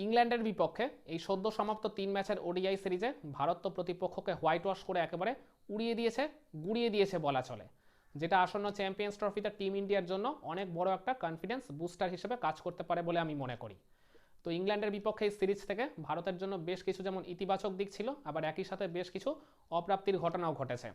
ইংল্যান্ডের বিপক্ষে এই সদ্য সমাপ্ত 3 ম্যাচের ওডিআই সিরিজে ভারত তো প্রতিপক্ষকে হোয়াইট ওয়াশ করে একেবারে উড়িয়ে দিয়েছে, গুড়িয়ে দিয়েছে বলা চলে, যেটা আসন্ন চ্যাম্পিয়ন্স ট্রফিতে টিম ইন্ডিয়ার জন্য অনেক বড় একটা কনফিডেন্স বুস্টার হিসেবে কাজ করতে পারে বলে আমি মনে করি। তো ইংল্যান্ডের বিপক্ষে এই সিরিজ থেকে ভারতের জন্য বেশ কিছু যেমন ইতিবাচক দিক ছিল, আবার একই সাথে বেশ কিছু অপ্রাপ্তির ঘটনাও ঘটেছে।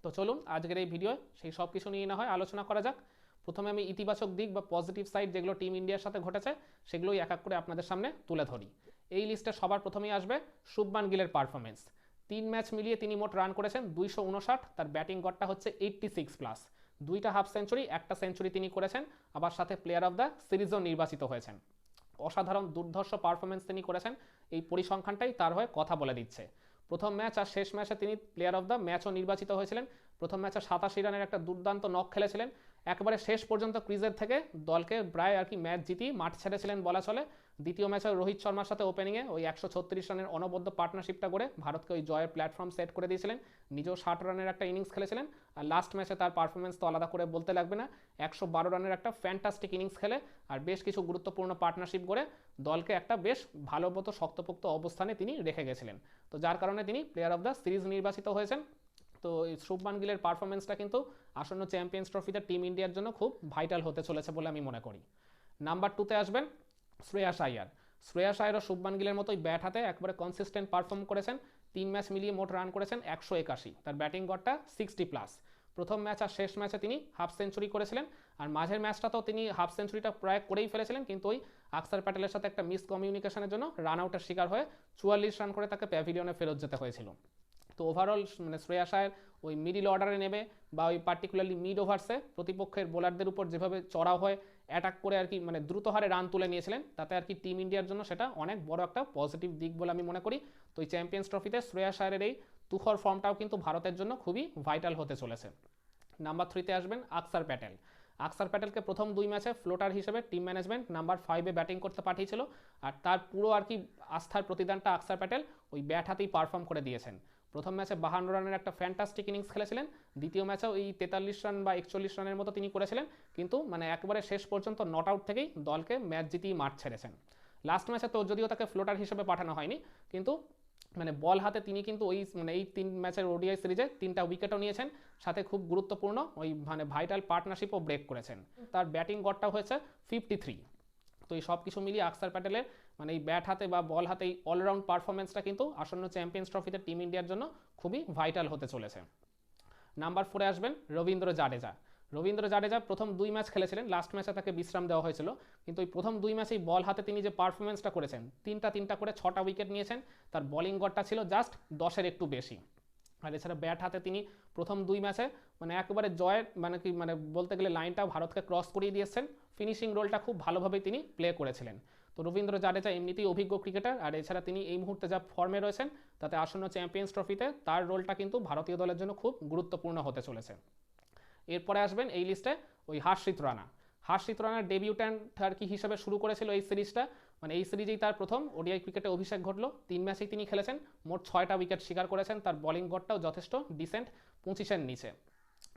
তো চলুন আজকের এই ভিডিও সেই সব কিছু নিয়ে না হয় আলোচনা করা যাক। প্রথমে আমি ইতিবাচক দিক বা পজিটিভ সাইড যেগুলো টিম ইন্ডিয়ার সাথে ঘটেছে সেগুলোই এক এক করে আপনাদের সামনে তুলে ধরি। এই লিস্টে সবার প্রথমেই আসবে শুভমান গিলের পারফরমেন্স। 3 ম্যাচ মিলিয়ে তিনি মোট রান করেছেন 259, তার ব্যাটিং গড়টা হচ্ছে 86+, 2টা হাফ সেঞ্চুরি, একটা সেঞ্চুরি তিনি করেছেন, আবার সাথে প্লেয়ার অফ দ্য সিরিজও নির্বাচিত হয়েছেন। অসাধারণ দুর্ধর্ষ পারফরমেন্স তিনি করেছেন, এই পরিসংখ্যানটাই তার হয়ে কথা বলে দিচ্ছে। প্রথম ম্যাচ আর শেষ ম্যাচে তিনি প্লেয়ার অফ দ্য ম্যাচও নির্বাচিত হয়েছিলেন। প্রথম ম্যাচে 87 রানের একটা দুর্দান্ত নক খেলেছিলেন, একেবারে শেষ পর্যন্ত ক্রিজের থেকে দলকে প্রায় আর কি ম্যাচ জিতিয়ে মাঠ ছেড়েছিলেন বলা চলে। দ্বিতীয় ম্যাচে রোহিত শর্মার সাথে ওপেনিংয়ে ওই 136 রানের অনবদ্য পার্টনারশিপটা করে ভারতকে ওই জয়ের প্ল্যাটফর্ম সেট করে দিয়েছিলেন। নিজেও 60 রানের একটা ইনিংস খেলেছিলেন, আর লাস্ট ম্যাচে তার পারফরমেন্স তো আলাদা করে বলতে লাগবে না। 112 রানের একটা ফ্যান্টাস্টিক ইনিংস খেলে আর বেশ কিছু গুরুত্বপূর্ণ পার্টনারশিপ করে দলকে একটা বেশ ভালো মতো শক্তপোক্ত অবস্থানে তিনি রেখে গেছিলেন। তো যার কারণে তিনি প্লেয়ার অফ দ্য সিরিজ নির্বাচিত হয়েছেন। তো এই শুভমান গিলের পারফরমেন্সটা কিন্তু আসন্ন চ্যাম্পিয়ন্স ট্রফিতে টিম ইন্ডিয়ার জন্য খুব ভাইটাল হতে চলেছে বলে আমি মনে করি। নাম্বার 2তে আসবেন শ্রেয়াস আইয়ার। শ্রেয়াস আইয়ারও শুভমান গিলের মতোই ব্যাট হাতে একবারে কনসিস্টেন্ট পারফর্ম করেছেন। 3 ম্যাচ মিলিয়ে মোট রান করেছেন 181, তার ব্যাটিং গড়টা 60+। প্রথম ম্যাচ আর শেষ ম্যাচে তিনি হাফ সেঞ্চুরি করেছিলেন, আর মাঝের ম্যাচটাতেও তিনি হাফ সেঞ্চুরিটা প্রায় করেই ফেলেছিলেন, কিন্তু ওই আকসার প্যাটেলের সাথে একটা মিস কমিউনিকেশনের জন্য রান আউটের শিকার হয়ে 44 রান করে তাকে প্যাভিলিয়নে ফেরত যেতে হয়েছিল। তো ওভারঅল মানে শ্রেয়াস আয়ার ওই মিডিল অর্ডারে নেবে বা ওই পার্টিকুলারলি মিড ওভার্সে প্রতিপক্ষের বোলারদের উপর যেভাবে চড়াও হয়ে অ্যাটাক করে আর কি মানে দ্রুত হারে রান তুলে নিয়েছিলেন, তাতে আর কি টিম ইন্ডিয়ার জন্য সেটা অনেক বড় একটা পজিটিভ দিক বলে আমি মনে করি। তো এই চ্যাম্পিয়ন্স ট্রফিতে শ্রেয়াস আয়ারের এই তুখর ফর্মটাও কিন্তু ভারতের জন্য খুবই ভাইটাল হতে চলেছে। নাম্বার 3তে আসবেন আকসার প্যাটেল। আকসার প্যাটেলকে প্রথম 2 ম্যাচে ফ্লোটার হিসেবে টিম ম্যানেজমেন্ট নাম্বার 5-এ ব্যাটিং করতে পাঠিয়েছিল, আর তার পুরো আর কি আস্থার প্রতিদানটা আকসার প্যাটেল ওই ব্যাট হাতেই পারফর্ম করে দিয়েছেন। প্রথম ম্যাচে 52 রানের একটা ফ্যান্টাস্টিক ইনিংস খেলেছিলেন, দ্বিতীয় ম্যাচেও এই 43 রান বা 41 রানের মতো তিনি করেছিলেন, কিন্তু মানে একবারে শেষ পর্যন্ত নট আউট থেকেই দলকে ম্যাচ জিতিয়ে মাঠ ছেড়েছেন। লাস্ট ম্যাচে তো যদিও তাকে ফ্লোটার হিসেবে পাঠানো হয়নি, কিন্তু মানে বল হাতে তিনি কিন্তু ওই মানে এই 3 ম্যাচের ওডিআই সিরিজে 3টা উইকেটও নিয়েছেন, সাথে খুব গুরুত্বপূর্ণ ওই মানে ভাইটাল পার্টনারশিপও ব্রেক করেছেন। তার ব্যাটিং গড়টা হয়েছে 53। তো এই সব কিছু মিলিয়ে আকসার প্যাটেলের মানে এই ব্যাট হাতে বা বল হাতে এই অলরাউন্ড পারফরমেন্সটা কিন্তু আসন্ন চ্যাম্পিয়ন্স ট্রফিতে টিম ইন্ডিয়ার জন্য খুবই ভাইটাল হতে চলেছে। নাম্বার 4-এ আসবেন রবীন্দ্র জাডেজা। রবীন্দ্র জাডেজা প্রথম 2 ম্যাচ খেলেছিলেন, লাস্ট ম্যাচে তাকে বিশ্রাম দেওয়া হয়েছিল, কিন্তু ওই প্রথম 2 ম্যাচেই বল হাতে তিনি যে পারফরমেন্সটা করেছেন, 3টা করে 6টা উইকেট নিয়েছেন, তার বোলিং গড়টা ছিল জাস্ট 10-এর একটু বেশি। আর এছাড়া ব্যাট হাতে তিনি প্রথম 2 ম্যাচে মানে একেবারে জয়ের মানে কি মানে বলতে গেলে লাইনটা ভারতকে ক্রস করিয়ে দিয়েছেন, ফিনিশিং রোলটা খুব ভালোভাবেই তিনি প্লে করেছিলেন। তো রবীন্দ্র জাডেজা এমনিতেই অভিজ্ঞ ক্রিকেটার, আর এছাড়া তিনি এই মুহূর্তে যা ফর্মে রয়েছেন তাতে আসন্ন চ্যাম্পিয়ন্স ট্রফিতে তার রোলটা কিন্তু ভারতীয় দলের জন্য খুব গুরুত্বপূর্ণ হতে চলেছে। এরপরে আসবেন এই লিস্টে ওই হর্ষিত রানা। হর্ষিত রানার ডেবিউট্যান্ট আর কি হিসেবে শুরু করেছিল এই সিরিজটা, মানে এই সিরিজেই তার প্রথম ওডিআই ক্রিকেটে অভিষেক ঘটলো। 3 ম্যাচেই তিনি খেলেছেন, মোট 6টা উইকেট শিকার করেছেন, তার বোলিং গড়টাও যথেষ্ট ডিসেন্ট, 25-এর নিচে।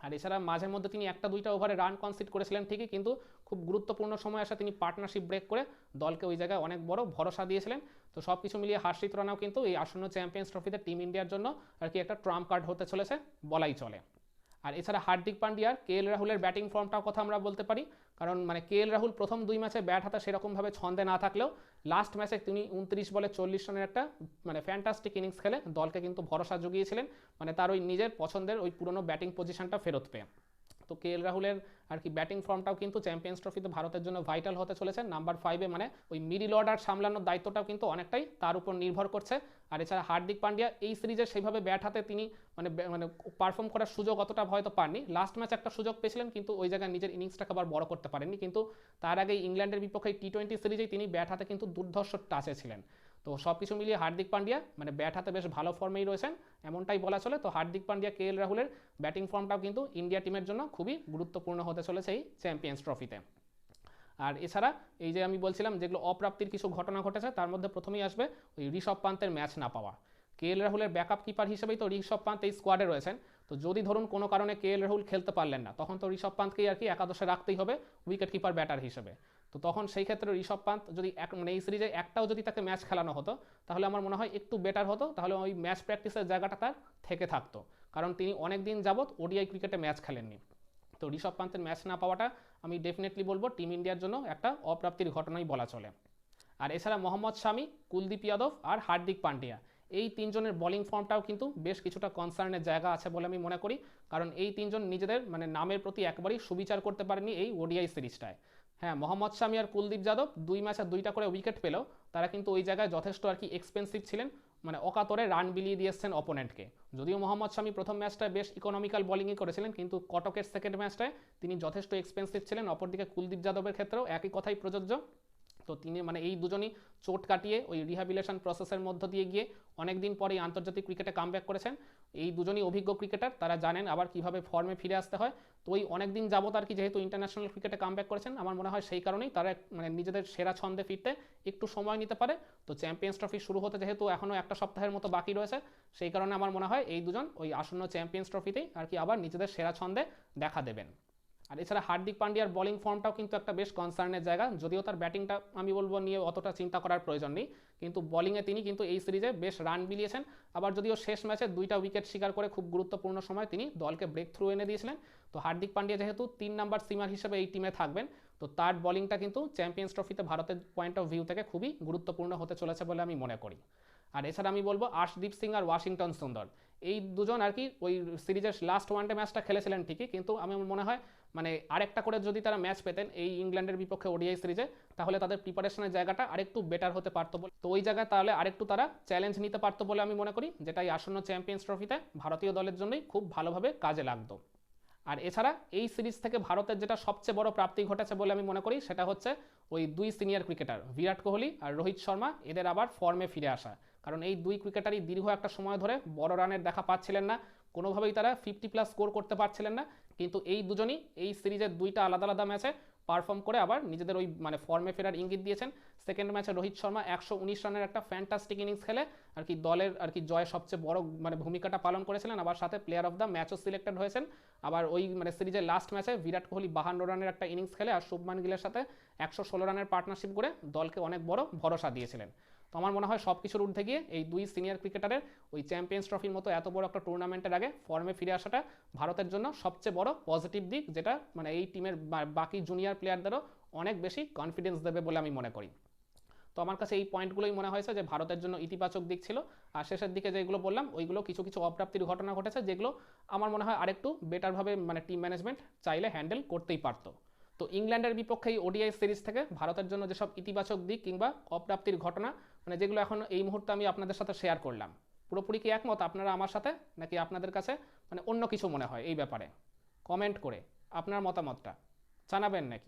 আর এছাড়া মাঝে মধ্যে তিনি 1-2টা ওভারে রান কনসিড করেছিলেন ঠিকই, কিন্তু খুব গুরুত্বপূর্ণ সময় আসা তিনি পার্টনারশিপ ব্রেক করে দলকে ওই জায়গায় অনেক বড় ভরসা দিয়েছিলেন। তো সব কিছু মিলিয়ে হর্ষিত রানাও কিন্তু এই আসন্ন চ্যাম্পিয়ন্স ট্রফিতে টিম ইন্ডিয়ার জন্য আর কি একটা ট্রাম্প কার্ড হতে চলেছে বলাই চলে। আর এছাড়া হার্দিক পান্ডিয়ার কেএল রাহুলের ব্যাটিং ফর্মটাও কথা আমরা বলতে পারি, কারণ মানে কেএল রাহুল প্রথম 2 ম্যাচে ব্যাট হাতে সেরকমভাবে ছন্দে না থাকলেও লাস্ট ম্যাচে তিনি 29 বলে 40 রানের একটা মানে ফ্যান্টাস্টিক ইনিংস খেলে দলকে কিন্তু ভরসা জুগিয়েছিলেন, মানে তার ওই নিজের পছন্দের ওই পুরনো ব্যাটিং পজিশনটা ফেরত পেয়ে। তো কেএল রাহুলের আর কি ব্যাটিং ফর্মটাও কিন্তু চ্যাম্পিয়ন্স ট্রফিতে ভারতের জন্য ভাইটাল হতে চলেছে। নাম্বার 5-এ মানে ওই মিডিল অর্ডার সামলানোর দায়িত্বটাও কিন্তু অনেকটাই তার উপর নির্ভর করছে। আর এছাড়া হার্দিক পান্ডিয়া এই সিরিজে সেইভাবে ব্যাট হাতে তিনি মানে মানে পারফর্ম করার সুযোগ অতটা হয়তো পাননি। লাস্ট ম্যাচ একটা সুযোগ পেয়েছিলেন, কিন্তু ওই জায়গায় নিজের ইনিংসটাকে আবার বড় করতে পারেননি, কিন্তু তার আগে ইংল্যান্ডের বিপক্ষে টি-20 সিরিজেই তিনি ব্যাট হাতে কিন্তু দুর্ধর্ষ টাচে ছিলেন। তো সব কিছু মিলিয়ে হার্দিক পান্ডিয়া মানে ব্যাট হাতে বেশ ভালো ফর্মেই রয়েছেন এমনটাই বলা চলে। তো হার্দিক পান্ডিয়া কেএল রাহুলের ব্যাটিং ফর্মটাও কিন্তু ইন্ডিয়া টিমের জন্য খুবই গুরুত্বপূর্ণ হতে চলেছে এই চ্যাম্পিয়ন্স ট্রফিতে। আর এছাড়া এই যে আমি বলছিলাম যেগুলো অপ্রাপ্তির কিছু ঘটনা ঘটেছে, তার মধ্যে প্রথমেই আসবে ওই ঋষভ পান্তের ম্যাচ না পাওয়া। কেএল রাহুলের ব্যাকআপ কিপার হিসেবেই তো ঋষভ পান্ত এই স্কোয়াডে রয়েছেন। তো যদি ধরুন কোনো কারণে কেএল রাহুল খেলতে পারলেন না, তখন তো ঋষভ পান্তকেই আর কি একাদশে রাখতেই হবে উইকেট কিপার ব্যাটার হিসেবে। তো তখন সেই ক্ষেত্রে ঋষভ পান্ত যদি মানে এই সিরিজে একটাও যদি তাকে ম্যাচ খেলানো হতো তাহলে আমার মনে হয় একটু বেটার হতো, তাহলে ওই ম্যাচ প্র্যাকটিসের জায়গাটা তার থেকে থাকতো, কারণ তিনি অনেক দিন যাবৎ ওডিআই ক্রিকেটে ম্যাচ খেলেননি। তো ঋষভ পান্তের ম্যাচ না পাওয়াটা আমি ডেফিনেটলি বলবো টিম ইন্ডিয়ার জন্য একটা অপ্রাপ্তির ঘটনাই বলা চলে। আর এছাড়া মোহাম্মদ শামি, কুলদীপ যাদব আর হার্দিক পান্ডিয়া, এই তিনজনের বোলিং ফর্মটাও কিন্তু বেশ কিছুটা কনসার্নের জায়গা আছে বলে আমি মনে করি, কারণ এই তিনজন নিজেদের মানে নামের প্রতি একবারেই সুবিচার করতে পারেনি এই ওডিআই সিরিজটায়। হ্যাঁ, মোহাম্মদ শামি আর কুলদীপ যাদব 2 ম্যাচে 2টা করে উইকেট পেলেও তারা কিন্তু ওই জায়গায় যথেষ্ট আর কি এক্সপেন্সিভ ছিলেন, মানে অকাতরে রান বিলিয়ে দিয়ে এসছেন অপোনেন্টকে। যদিও মোহাম্মদ শামি প্রথম ম্যাচটায় বেশ ইকোনমিক্যাল বোলিংই করেছিলেন, কিন্তু কটকের সেকেন্ড ম্যাচটায় তিনি যথেষ্ট এক্সপেন্সিভ ছিলেন। অপরদিকে কুলদীপ যাদবের ক্ষেত্রেও একই কথাই প্রযোজ্য। তো তিনি মানে এই দুজনই চোট কাটিয়ে ওই রিহ্যাবিলিটেশন প্রসেসের মধ্য দিয়ে গিয়ে অনেক দিন পরে আন্তর্জাতিক ক্রিকেটে কামব্যাক করেছেন। এই দুজনই অভিজ্ঞ ক্রিকেটার, তারা জানেন আবার কিভাবে ফর্মে ফিরে আসতে হয়। তো ওই অনেক দিন যাবত আর কি যেহেতু ইন্টারন্যাশনাল ক্রিকেটে কামব্যাক করেছেন, আমার মনে হয় সেই কারণেই তারা মানে নিজেদের সেরা ছন্দে ফিরতে একটু সময় নিতে পারে। তো চ্যাম্পিয়ন্স ট্রফি শুরু হতে যেহেতু এখনও একটা সপ্তাহের মতো বাকি রয়েছে, সেই কারণে আমার মনে হয় এই দুজন ওই আসন্ন চ্যাম্পিয়ন্স ট্রফিতেই আর কি আবার নিজেদের সেরা ছন্দে দেখা দেবেন। আর এছাড়া হার্দিক পান্ডিয়ার বোলিং ফর্মটাও কিন্তু একটা বেশ কনসার্নের জায়গা, যদিও তার ব্যাটিংটা আমি বলবো নিয়ে অতটা চিন্তা করার প্রয়োজন নেই, কিন্তু বোলিংয়ে তিনি কিন্তু এই সিরিজে বেশ রান বিলিয়েছেন। আবার যদিও শেষ ম্যাচে 2টা উইকেট শিকার করে খুব গুরুত্বপূর্ণ সময় তিনি দলকে ব্রেক থ্রু এনে দিয়েছিলেন। তো হার্দিক পান্ডিয়া যেহেতু 3 নাম্বার সিমার হিসেবে এই টিমে থাকবেন, তো তার বোলিংটা কিন্তু চ্যাম্পিয়ন্স ট্রফিতে ভারতের পয়েন্ট অফ ভিউ থেকে খুবই গুরুত্বপূর্ণ হতে চলেছে বলে আমি মনে করি। আর এছাড়া আমি বলবো আর্শদীপ সিং আর ওয়াশিংটন সুন্দর, এই দুজন আর কি ওই সিরিজের লাস্ট ওয়ানডে ম্যাচটা খেলেছিলেন ঠিকই, কিন্তু আমি মনে হয় মানে আরেকটা করে যদি তারা ম্যাচ পেতেন এই ইংল্যান্ডের বিপক্ষে ওডিআই সিরিজে, তাহলে তাদের প্রিপারেশনের জায়গাটা আরেকটু বেটার হতে পারতো বলে, তো ওই জায়গায় তাহলে আরেকটু তারা চ্যালেঞ্জ নিতে পারতো বলে আমি মনে করি, যেটা এই আসন্ন চ্যাম্পিয়ন্স ট্রফিতে ভারতীয় দলের জন্যই খুব ভালোভাবে কাজে লাগতো। আর এছাড়া এই সিরিজ থেকে ভারতের যেটা সবচেয়ে বড় প্রাপ্তি ঘটেছে বলে আমি মনে করি সেটা হচ্ছে ওই 2 সিনিয়র ক্রিকেটার বিরাট কোহলি আর রোহিত শর্মা, এদের আবার ফর্মে ফিরে আসা। কারণ এই 2 ক্রিকেটারই দীর্ঘ একটা সময় ধরে বড় রানের দেখা পাচ্ছিলেন না, কোনোভাবেই তারা 50+ স্কোর করতে পারছিলেন না, কিন্তু এই দুজনই এই সিরিজের 2টা আলাদা আলাদা ম্যাচে পারফর্ম করে আবার নিজেদের ওই মানে ফর্মে ফেরার ইঙ্গিত দিয়েছেন। সেকেন্ড ম্যাচে রোহিত শর্মা 119 রানের একটা ফ্যান্টাস্টিক ইনিংস খেলে আর কি দলের আর কি জয়ে সবচেয়ে বড় মানে ভূমিকাটা পালন করেছিলেন, আবার সাথে প্লেয়ার অফ দ্য ম্যাচও সিলেক্টেড হয়েছেন। আবার ওই মানে সিরিজের লাস্ট ম্যাচে বিরাট কোহলি 52 রানের একটা ইনিংস খেলে আর শুভমান গিলের সাথে 116 রানের পার্টনারশিপ করে দলকে অনেক বড় ভরসা দিয়েছিলেন। তো আমার মনে হয় সব কিছুর ঊর্ধ্বে গিয়ে এই 2 সিনিয়র ক্রিকেটারের ওই চ্যাম্পিয়ন্স ট্রফির মতো এত বড় একটা টুর্নামেন্টের আগে ফর্মে ফিরে আসাটা ভারতের জন্য সবচেয়ে বড় পজিটিভ দিক, যেটা মানে এই টিমের বাকি জুনিয়র প্লেয়ারদেরও অনেক বেশি কনফিডেন্স দেবে বলে আমি মনে করি। তো আমার কাছে এই পয়েন্টগুলোই মনে হয়েছে যে ভারতের জন্য ইতিবাচক দিক ছিল। আর শেষের দিকে যেগুলো বললাম ওইগুলো কিছু কিছু অপ্রাপ্তির ঘটনা ঘটেছে, যেগুলো আমার মনে হয় আরেকটু বেটারভাবে মানে টিম ম্যানেজমেন্ট চাইলে হ্যান্ডেল করতেই পারতো। তো ইংল্যান্ডের বিপক্ষে এই ওডিআই সিরিজ থেকে ভারতের জন্য যেসব ইতিবাচক দিক কিংবা অপ্রাপ্তির ঘটনা মানে যেগুলো এখন এই মুহূর্তে আমি আপনাদের সাথে শেয়ার করলাম, পুরোপুরি কি একমত আপনারা আমার সাথে, নাকি আপনাদের কাছে মানে অন্য কিছু মনে হয় এই ব্যাপারে? কমেন্ট করে আপনার মতামতটা জানাবেন নাকি?